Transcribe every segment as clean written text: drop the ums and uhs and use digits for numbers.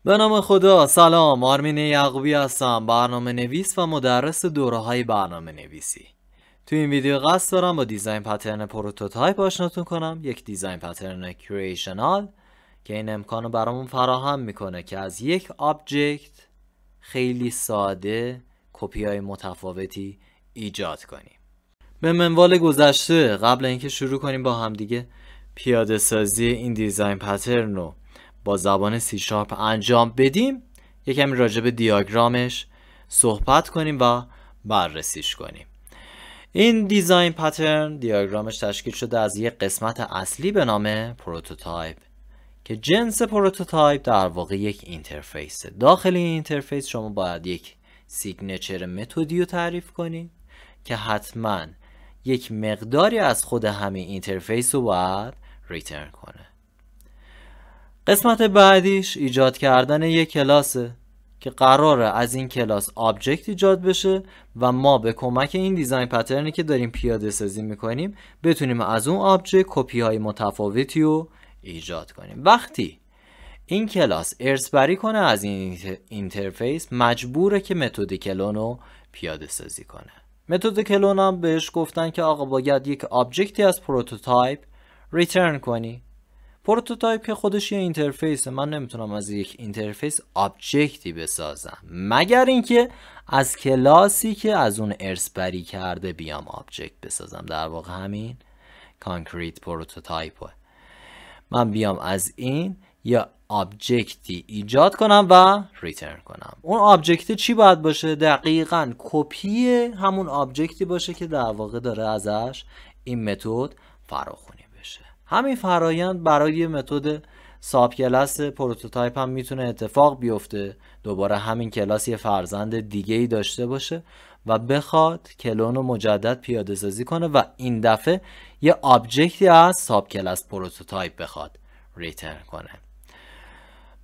به نام خدا. سلام، آرمین یعقوبی هستم، برنامه نویس و مدرس دوره‌های برنامه نویسی. تو این ویدیو قصد دارم با دیزاین پترن پروتوتایپ آشناتون کنم، یک دیزاین پترن کریشنال که این امکانو برامون فراهم میکنه که از یک آبجکت خیلی ساده کپی‌های متفاوتی ایجاد کنیم. به منوال گذشته قبل اینکه شروع کنیم با همدیگه پیاده سازی این دیزاین پترن رو با زبان C# انجام بدیم، یکم راجع به دیاگرامش صحبت کنیم و بررسیش کنیم. این دیزاین پترن دیاگرامش تشکیل شده از یک قسمت اصلی به نام پروتوتایپ که جنس پروتوتایپ در واقع یک اینترفیسه. داخل این اینترفیس شما باید یک سیگنچر متدی رو تعریف کنید که حتما یک مقداری از خود همین اینترفیس رو باید ریترن کنه. قسمت بعدیش ایجاد کردن یک کلاسه که قراره از این کلاس آبجکت ایجاد بشه و ما به کمک این دیزاین پترنی که داریم پیاده سازی میکنیم بتونیم از اون آبجکت کپی های متفاوتی رو ایجاد کنیم. وقتی این کلاس ارثبری کنه از این اینترفیس مجبوره که متد کلون رو پیاده سازی کنه. متد کلون هم بهش گفتن که آقا باید یک آبجکتی از پروتوتایپ ریترن کنی. پروتوتایپ که خودش یه اینترفیسه، من نمیتونم از یک اینترفیس آبجکتی بسازم مگر اینکه از کلاسی که از اون ارثبری کرده بیام آبجکت بسازم. در واقع همین کانکریت پروتوتایپه. من بیام از این یا آبجکتی ایجاد کنم و ریترن کنم. اون آبجکت چی باید باشه؟ دقیقاً کپی همون آبجکتی باشه که در واقع داره ازش این متد فراخونی بشه. همین فرایند برای متد ساب کلاس پروتوتایپ هم میتونه اتفاق بیفته. دوباره همین کلاس یه فرزند دیگه ای داشته باشه و بخواد کلون رو مجدد پیاده سازی کنه و این دفعه یه آبجکتی از ساب کلاس پروتوتایپ بخواد ریترن کنه.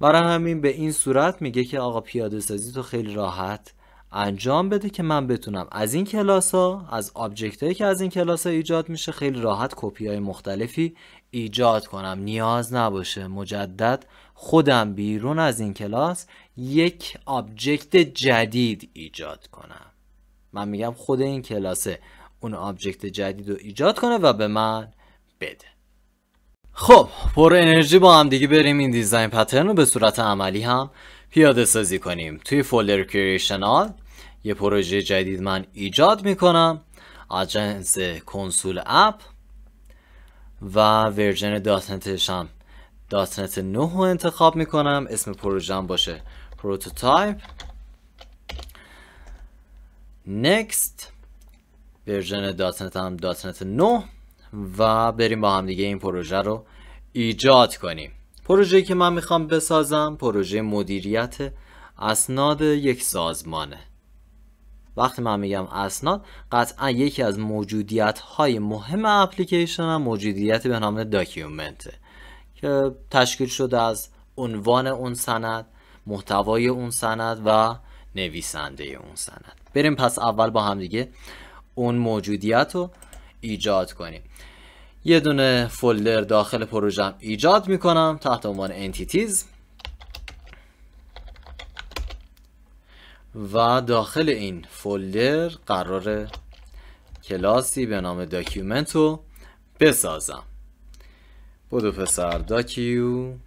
برای همین به این صورت میگه که آقا پیاده سازی تو خیلی راحت انجام بده که من بتونم از این کلاس ها، از آبجکت هایی که از این کلاس ها ایجاد میشه خیلی راحت کپی های مختلفی ایجاد کنم. نیاز نباشه مجدد خودم بیرون از این کلاس یک آبجکت جدید ایجاد کنم. من میگم خود این کلاس اون آبجکت جدید رو ایجاد کنه و به من بده. خب پر انرژی با هم دیگه بریم این دیزاین پترن رو به صورت عملی هم پیاده سازی کنیم. توی فولدر کریشنال یه پروژه جدید من ایجاد میکنم از جنس کنسول اپ و ورژن داتنتش هم داتنت 9 رو انتخاب میکنم. اسم پروژه هم باشه پروتوتایپ نکست. ورژن داتنت هم داتنت 9 و بریم با هم دیگه این پروژه رو ایجاد کنیم. پروژه‌ای که من میخوام بسازم پروژه مدیریت اسناد یک سازمانه. وقتی من میگم اسناد قطعا یکی از موجودیت‌های مهم اپلیکیشن هم موجودیتی به نام داکیومنته که تشکیل شده از عنوان اون سند، محتوای اون سند و نویسنده اون سند. بریم پس اول با هم دیگه اون موجودیت رو ایجاد کنیم. یه دونه فولدر داخل پروژم ایجاد میکنم تحت عنوان انتیتیز و داخل این فولدر قرار کلاسی به نام داکیومنت رو بسازم. بودو پسر داکیومنت.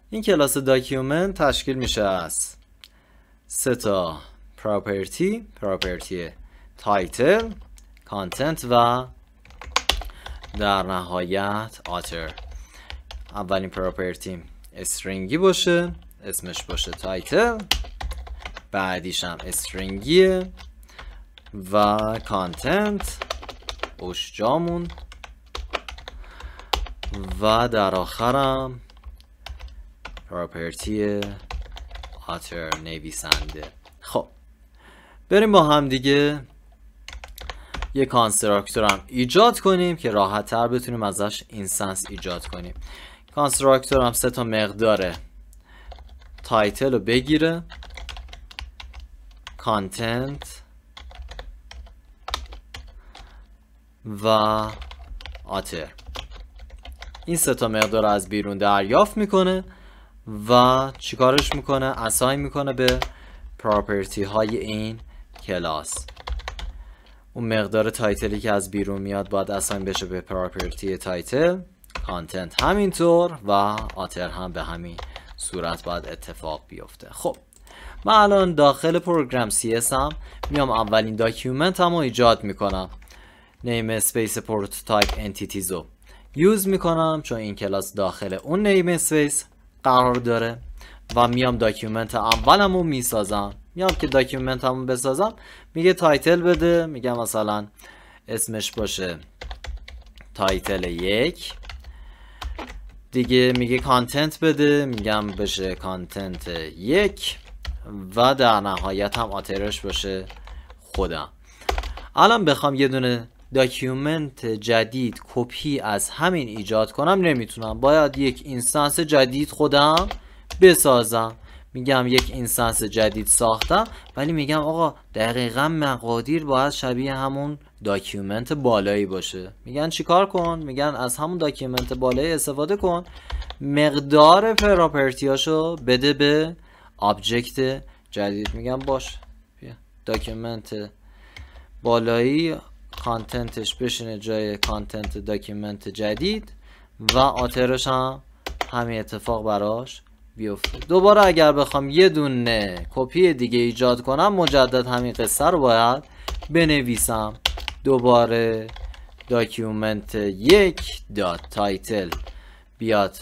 این کلاس داکیومنت تشکیل میشه از 3 تا پراپرتی تایتل، کانتنت و در نهایت آتر. اولین پراپرتی استرینگی باشه، اسمش باشه تایتل، بعدیش هم استرینگیه و کانتنت اوشجامون و در آخرم پراپرتی آتر نویسنده. خب بریم با هم دیگه یه کانستراکتور هم ایجاد کنیم که راحت تر بتونیم ازش اینستنس ایجاد کنیم. کانستراکتور هم 3 تا مقدار تایتل رو بگیره، کانتنت و آتر. این سه تا مقدار از بیرون دریافت میکنه و چیکارش میکنه؟ اساین میکنه به پراپرتی های این کلاس. اون مقدار تایتلی که از بیرون میاد باید اساین بشه به پراپرتی تایتل، کانتنت همینطور و آتر هم به همین صورت باید اتفاق بیفته. خب من الان داخل پروگرام CS هم میام اولین داکیومنت هم رو ایجاد میکنم. نیم اسپیس پروتوتایپ انتیتیز رو یوز میکنم چون این کلاس داخل اون نیم اسپیس قرار داره و میام داکیومنت اولم رو میسازم. میام که داکیومنت هم رو بسازم، میگه تایتل بده، میگم مثلا اسمش باشه تایتل 1 دیگه، میگه کانتنت بده، میگم بشه کانتنت 1 و در نهایت هم آترش باشه خودم. الان بخوام یه دونه داکیومنت جدید کپی از همین ایجاد کنم نمیتونم، باید یک اینستنس جدید خودم بسازم. میگم یک اینستنس جدید ساختم، ولی میگم آقا دقیقا مقادیر باید شبیه همون داکیومنت بالایی باشه. میگن چیکار کن؟ میگن از همون داکیومنت بالایی استفاده کن، مقدار پراپرتیاشو بده به آبجکت جدید. میگم باش، داکیومنت بالایی کانتنتش بشینه جای کانتنت داکیومنت جدید و آترش هم همین اتفاق براش بیفته. دوباره اگر بخوام یه دونه کپی دیگه ایجاد کنم، مجدد همین قصه رو باید بنویسم. دوباره داکیومنت 1 دات تایتل بیاد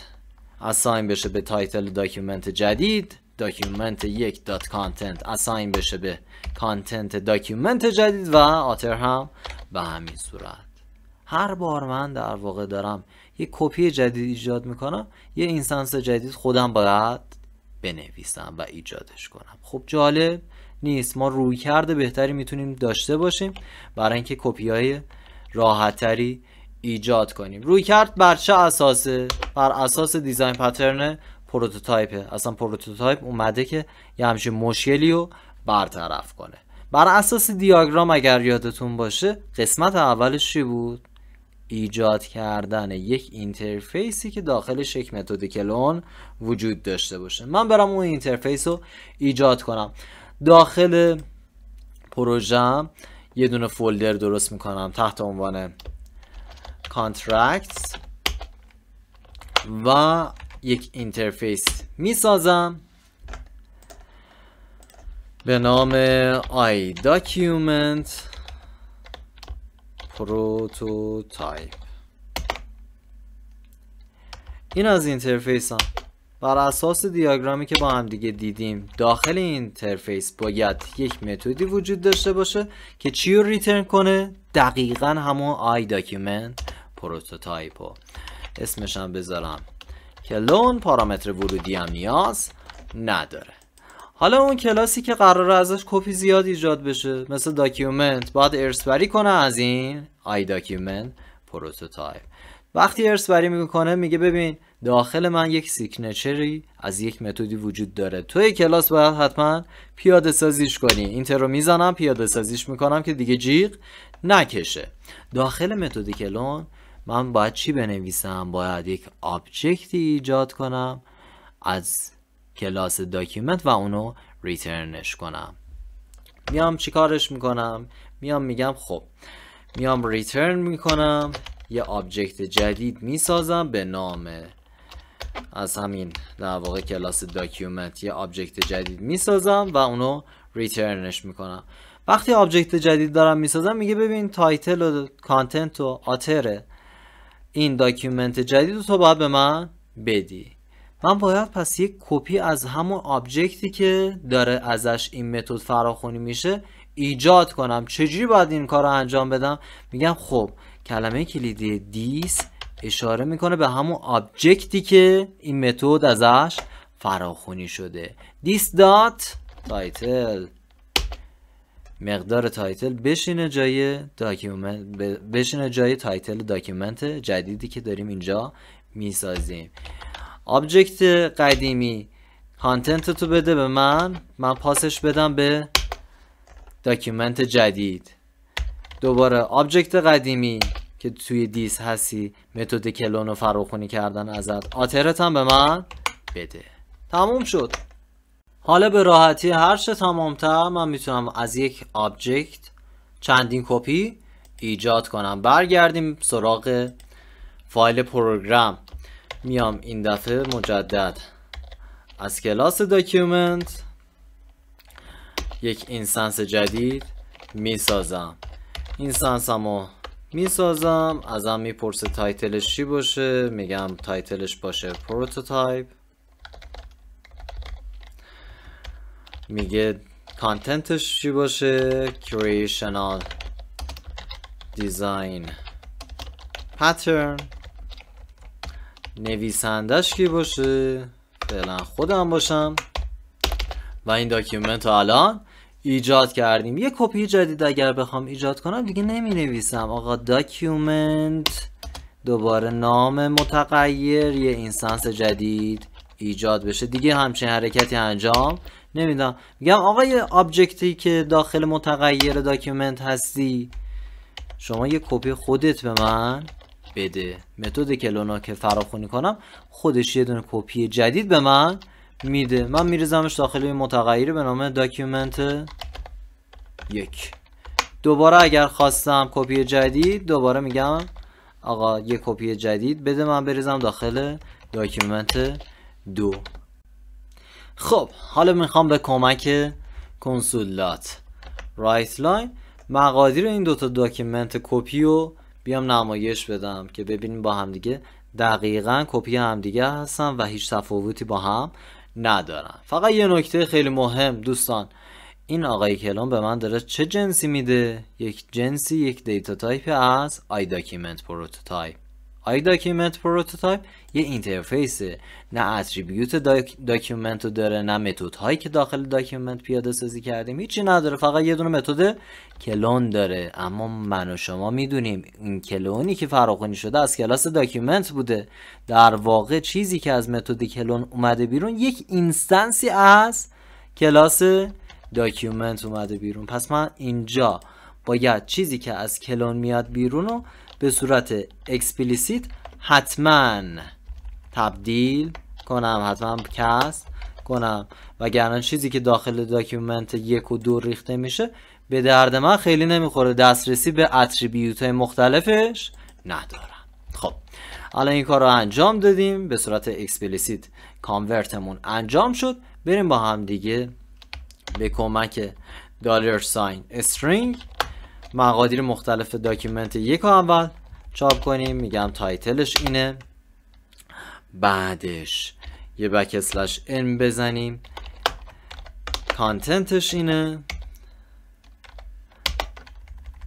اساین بشه به تایتل داکیومنت جدید، داکیومنت 1 دات کانتنت اساین بشه به کانتنت داکیومنت جدید و آتر هم به همین صورت. هر بار من در واقع دارم یک کپی جدید ایجاد میکنم، یه اینستنس جدید خودم باید بنویسم و ایجادش کنم. خب جالب نیست؟ ما رویکرد بهتری میتونیم داشته باشیم برای اینکه کپی های راحتری ایجاد کنیم. رویکرد بر چه اساسه؟ بر اساس دیزاین پترن پروتوتایپه. اصلا پروتوتایپ اومده که یه همچین مشکلی رو برطرف کنه. بر اساس دیاگرام اگر یادتون باشه قسمت اولش چی بود؟ ایجاد کردن یک اینترفیسی که داخلش یک متد کلون وجود داشته باشه. من برم اون اینترفیس رو ایجاد کنم. داخل پروژم یه دونه فولدر درست میکنم تحت عنوان کانترکتس و یک اینترفیس میسازم به نام iDocument Prototype. این از اینترفیس هم. بر اساس دیاگرامی که با هم دیگه دیدیم داخل این اینترفیس باید یک متدی وجود داشته باشه که چی رو ریترن کنه؟ دقیقا همون iDocument Prototype رو اسمش هم بذارم کلون. پارامتر ورودی هم نیاز نداره. حالا اون کلاسی که قراره ازش کپی زیاد ایجاد بشه مثل داکیومنت باید ارثبری کنه از این iDocument Prototype. وقتی ارثبری میکنه میگه ببین داخل من یک سیگنچری از یک متدی وجود داره، توی کلاس باید حتما پیاده سازیش کنی. اینتر رو میزنم پیاده سازیش میکنم که دیگه جیغ نکشه. داخل متد کلون من باید چی بنویسم؟ باید یک آبجکتی ایجاد کنم از کلاس داکیومنت و اونو ریترنش کنم. میام چی کارش میکنم؟ میگم خب میام ریترن میکنم، یه آبجکت جدید میسازم به نام از همین در واقع کلاس داکیومنت، یه آبجکت جدید میسازم و اونو ریترنش میکنم. وقتی آبجکت جدید دارم میسازم میگه ببین تایتل و کانتنت و آتر این داکیومنت جدید رو تو باید به من بدی. من باید پس یک کپی از همون آبجکتی که داره ازش این متد فراخوانی میشه ایجاد کنم. چجوری باید این کار رو انجام بدم؟ میگم خب کلمه کلیدی دیس اشاره میکنه به همون آبجکتی که این متد ازش فراخوانی شده. دیس دات تایتل، مقدار تایتل بشینه جای داکیومنت، بشینه جای تایتل داکیومنت جدیدی که داریم اینجا میسازیم. آبجکت قدیمی کانتنت تو بده به من پاسش بدم به داکیومنت جدید. دوباره آبجکت قدیمی که توی دیس هستی متد کلون رو فراخونی کردن ازت. آترت هم به من بده. تموم شد. حالا به راحتی هرچه تمامتر من میتونم از یک آبجکت چندین کپی ایجاد کنم. برگردیم سراغ فایل پروگرام. میام این دفعه مجدد از کلاس داکیومنت یک اینستنس جدید میسازم. اینستنسمو میسازم، ازم میپرسه تایتلش چی باشه، میگم تایتلش باشه پروتوتایپ. میگه کانتنتش چی باشه، creational design pattern. نویسندش کی باشه، فعلا خودم باشم. و این داکیومنت رو الان ایجاد کردیم. یه کپی جدید اگر بخوام ایجاد کنم دیگه نمی نویسم آقا داکیومنت دوباره نام متغیر یه اینستنس جدید ایجاد بشه، دیگه همچین حرکتی انجام نمیدم. میگم آقا یه آبجکتی که داخل متغیر داکیومنت هستی شما یه کپی خودت به من بده. متد کلونا که فراخونی کنم خودش یه دونه کپی جدید به من میده. من میریزمش داخل این متغیری به نام داکیومنت 1. دوباره اگر خواستم کپی جدید دوباره میگم آقا یه کپی جدید بده من بریزم داخل داکیومنت 2. خب حالا میخوام به کمک کنسولات رایت لاین مقادیر این دوتا داکیومنت کپی رو بیام نمایش بدم که ببینیم با هم دیگه دقیقاً کپی هم دیگه هستن و هیچ تفاوتی با هم ندارن. فقط یه نکته خیلی مهم دوستان، این آقای کلون به من داره چه جنسی میده؟ یک جنسی، یک دیتا تایپ از iDocument پروتوتایپ. iDocument پروتوتایپ یه اینترفیسه، نه اتریبیوت داکیومنت رو داره، نه متد هایی که داخل داکیومنت پیاده سازی کردیم هیچی نداره، فقط یه دونه متد کلون داره. اما من و شما میدونیم این کلونی که فراخوانی شده از کلاس داکیومنت بوده. در واقع چیزی که از متد کلون اومده بیرون یک اینستنسی از کلاس داکیومنت اومده بیرون. پس من اینجا باید چیزی که از کلون میاد بیرون رو به صورت اکسپلیسیت حتما تبدیل کنم، حتما کست کنم، وگرنه چیزی که داخل داکیومنت 1 و 2 ریخته میشه به درد من خیلی نمیخوره، دسترسی به اتریبیوت های مختلفش ندارم. خب الان این کار رو انجام دادیم، به صورت اکسپلیسیت کانورتمون انجام شد. بریم با هم دیگه به کمک $string مقادیر مختلف داکیومنت 1 رو اول چاپ کنیم. میگم تایتلش اینه، بعدش یه \n بزنیم، کانتنتش اینه،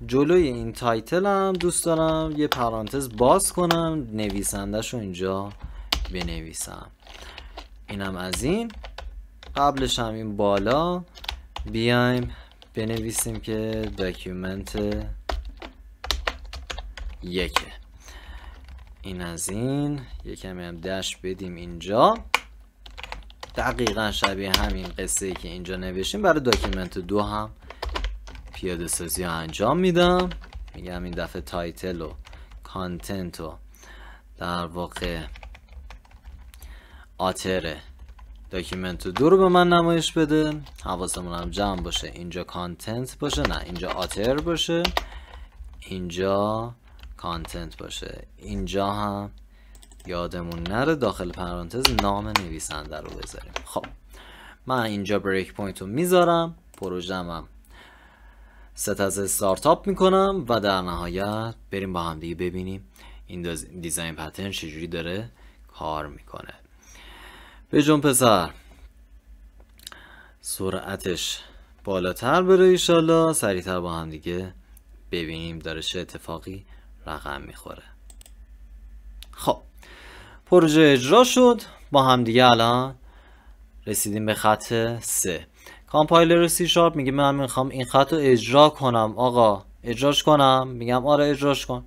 جلوی این تایتل هم دوست دارم یه پرانتز باز کنم، نویسندش رو اینجا بنویسم. اینم از این. قبلش هم این بالا بیایم بنویسیم که داکیومنت 1. این از این. یکمی هم داش بدیم اینجا، دقیقا شبیه همین قصه ای که اینجا نوشتیم برای داکیومنت 2 هم پیاده سازی انجام میدم. میگم این دفعه تایتل و کانتنت و در واقع آتر داکیومنت 2 رو به من نمایش بده. حواسمون هم جمع باشه اینجا کانتنت باشه، نه اینجا آتر باشه، اینجا کانتنت باشه، اینجا هم یادمون نره داخل پرانتز نام نویسنده رو بذاریم. خب من اینجا بریک پوینت رو میذارم، پروژه‌مم ست از استارتاپ میکنم و در نهایت بریم با هم دیگه ببینیم این دیزاین پترن چجوری داره کار میکنه. بجون پسر سرعتش بالاتر بره ایشالله، سریعتر با هم دیگه ببینیم داره چه اتفاقی رقم میخوره. خب پروژه اجرا شد، با هم دیگه الان رسیدیم به خط 3. کامپایلر C# میگه من میخوام این خط رو اجرا کنم. آقا اجراش کنم؟ میگم آره اجراش کن.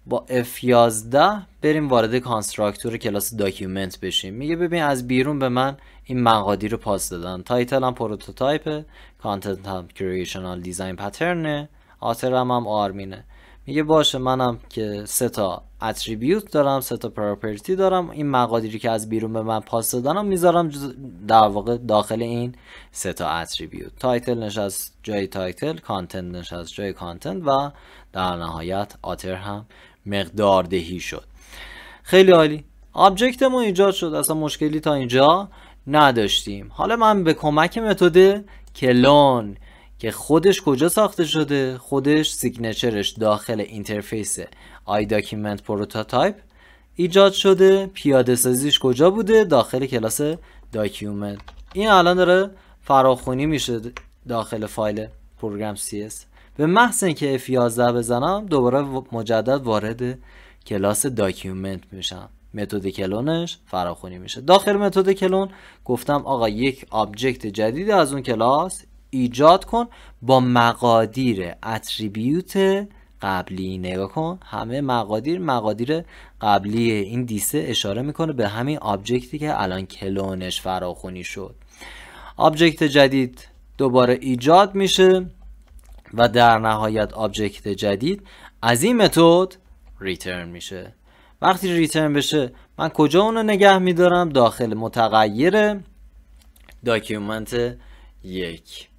با F11 بریم وارد کانستراکتور کلاس داکیومنت بشیم. میگه ببین از بیرون به من این مقادیر رو پاس دادن، تایتل هم پروتوتایپه، کانتنت هم کریشنال دیزاین پترنه، آتر هم آرمینه. میگه باشه منم که 3 تا اتریبیوت دارم، 3 تا پراپرتی دارم، این مقادیری که از بیرون به من پاس دادنم میذارم در واقع داخل این 3 تا اتریبیوت. تایتل نشست جای تایتل، کانتنت نشست جای کانتنت و در نهایت آتر هم مقدار دهی شد. خیلی عالی، آبجکتمون ایجاد شد، اصلا مشکلی تا اینجا نداشتیم. حالا من به کمک متد کلون که خودش کجا ساخته شده، خودش سیگنچرش داخل اینترفیس آی داکیومنت پروتوتایپ ایجاد شده، پیاده سازیش کجا بوده، داخل کلاس داکیومنت. این الان داره فراخوانی میشه داخل فایل پروگرام CS. به محض اینکه F11 بزنم دوباره مجدد وارد کلاس داکیومنت میشم، متد کلونش فراخوانی میشه. داخل متد کلون گفتم آقا یک آبجکت جدید از اون کلاس ایجاد کن با مقادیر اتریبیوت قبلی. نگاه کن همه مقادیر قبلی این دیسه اشاره میکنه به همین آبجکتی که الان کلونش فراخوانی شد. آبجکت جدید دوباره ایجاد میشه و در نهایت آبجکت جدید از این متد ریترن میشه. وقتی ریترن بشه من کجا اونو نگه میدارم؟ داخل متغیر داکیومنت 1.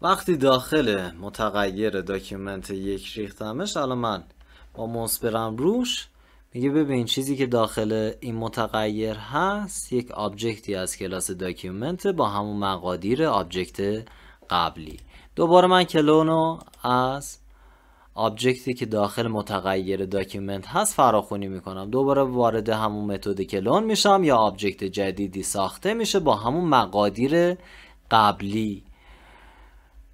وقتی داخل متغیر داکیومنت 1 ریختمش، الان من با موس برم روش، میگه ببین چیزی که داخل این متغیر هست یک آبجکتی از کلاس داکیومنت با همون مقادیر آبجکت قبلی. دوباره من کلونو از آبجکتی که داخل متغیر داکیومنت هست فراخوانی میکنم، دوباره وارد همون متد کلون میشم یا آبجکت جدیدی ساخته میشه با همون مقادیر قبلی.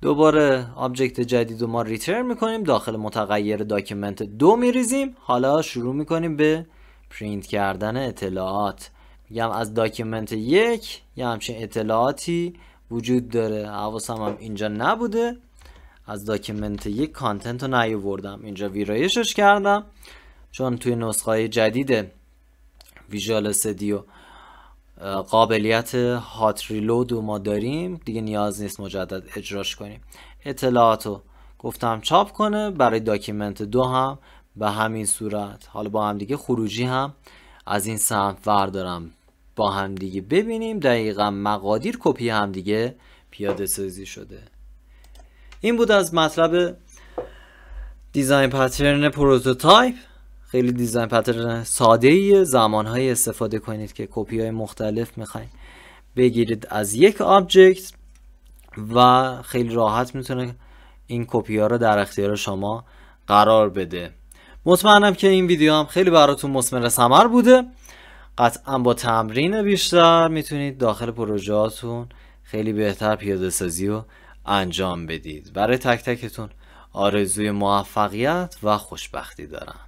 دوباره آبجکت جدید رو ما ریترن میکنیم، داخل متغیر داکیومنت 2 میریزیم. حالا شروع میکنیم به پرینت کردن اطلاعات. میگم از داکیومنت 1 یه همچین اطلاعاتی وجود داره، حواسم هم اینجا نبوده، از داکیومنت 1 کانتنت رو نیاوردم، اینجا ویرایشش کردم چون توی نسخه جدید ویژوال استودیو قابلیت هات ریلود رو ما داریم، دیگه نیاز نیست مجدد اجراش کنیم. اطلاعاتو گفتم چاپ کنه، برای داکیومنت 2 هم به همین صورت. حالا با هم دیگه خروجی هم از این سمت بردارم با هم دیگه ببینیم دقیقا مقادیر کپی هم دیگه پیاده سازی شده. این بود از مطلب دیزاین پترن پروتوتایپ. خیلی دیزاین پترن ساده ایه، زمانهای استفاده کنید که کپی های مختلف میخواین بگیرید از یک آبجکت و خیلی راحت میتونه این کپی ها رو در اختیار شما قرار بده. مطمئنم که این ویدیو هم خیلی براتون مثمر ثمر بوده. قطعا با تمرین بیشتر میتونید داخل پروژهاتون خیلی بهتر پیاده سازی رو انجام بدید. برای تک تکتون آرزوی موفقیت و خوشبختی دارم.